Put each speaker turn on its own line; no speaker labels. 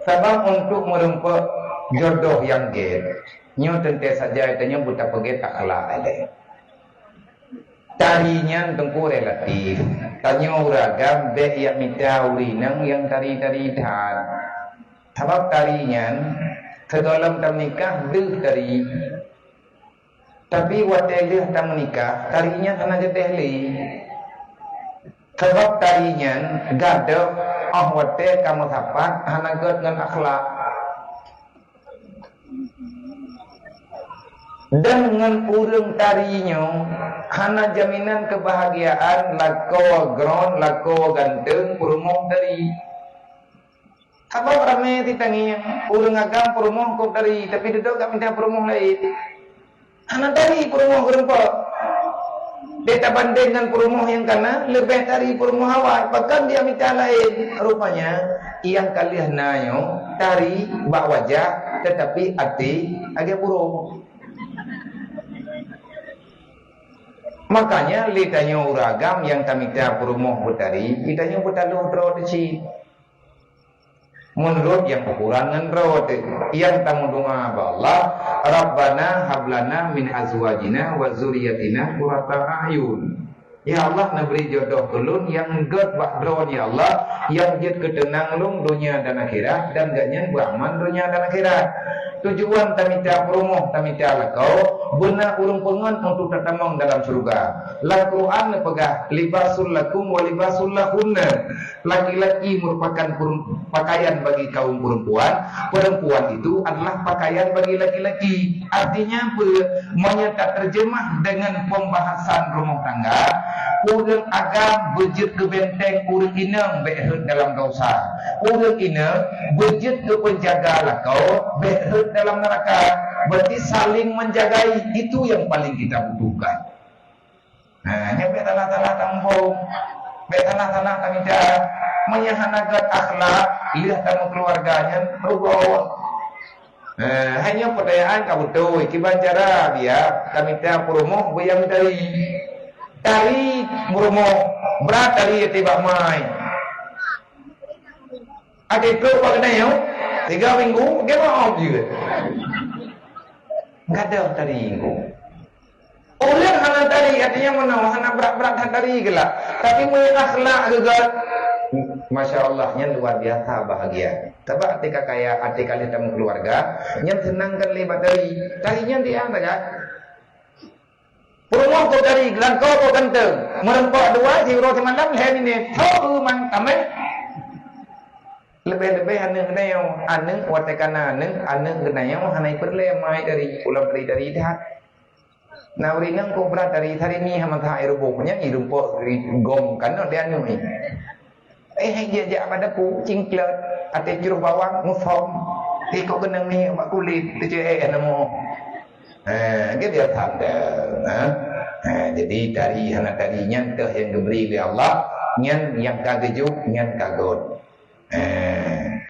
Sebab untuk merumpa jodoh yang get, nyo tentu saja itanya buta pergi taklah ada. Tarinya tengku relatif, tanya uragam be yang minta urinang yang tari-tari dah. Sebab tarinya kedalam tam nikah deh tari. Tapi wadah tam nikah tarinya tanah jeteli. Sebab tarinya gaduh wadah kamu sapat hanagat dengan akhlak. Dan dengan urang tarinya hana jaminan kebahagiaan lako gron lako ganteng purumong dari apa ramai ditangi urang agam purumong kok dari tapi duduk gak minta purumong lain hana dari purumong gerempa beta banding dengan purumong yang kana lebih dari purumong awal bahkan dia minta lain rupanya yang kalian nayo tari bak wajah tetapi hati agak burung. Makanya litanya uragam yang kami tak perumuh butari, litanya butalu roh deci. Menurut yang kekurangan roh, yang tamu doa Allah, Rabbana hablana min azwajina wa zuriyatina qurrata a'yun. Ya Allah naberi jodoh ulun yang god bak drone ya Allah yang jid ketenang lung dunia dan akhirat dan ganyan beraman dunia dan akhirat. Tujuan tamita perumuh tamita lakau benar urung pengen untuk tertamang dalam surga. La Quran pegah libasul lakum wa libasul lahunna. Laki-laki merupakan pakaian bagi kaum perempuan. Perempuan itu adalah pakaian bagi laki-laki. Artinya apa? Menyata terjemah dengan pembahasan rumah tangga. Urang agam bejit ke benteng urang inang behut dalam dosa. Urang ina bejit ke penjaga lakau behut dalam neraka. Berarti saling menjagai itu yang paling kita butuhkan. Nah, ini betalah-talah tampung. Betalah-talah kami dah menyahanagat akhlak, lihat tamu keluarganya rubah. Hanya pertanyaan kamu tahu, kiban cara dia kami dah promo bayang dari promo berat dari tiba mai. Ada itu bagaimana? 3 minggu, gimana juga? Enggak ada tadi minggu. Orang hana tadi artinya mana? Hana berat-berat tadi gelak. Tapi akhlak juga. Masya Allahnya luar biasa bahagia. Sebab ketika kaya hati kalian dalam keluarga, yang senangkan lebat dari tadinya dia enggak. Perumah kau dari gelang kau ganteng. Merempak dua si roti malam leher ini. Tahu mang tamai. Lebih-lebih aneng watekana aneng genayang hanai perle mai dari ulam dari dah. Nah urinang ko berat dari hari ni hamantah aeroboknya irumpo gom kan dia anu ni. Dia pada kucing klet ate jeruk bawang musom. Kau kenang ni mak kulit tece namo. Dia dia tanda. Jadi dari hana tadinya teh yang diberi oleh Allah, yang kagejuk, yang kagot.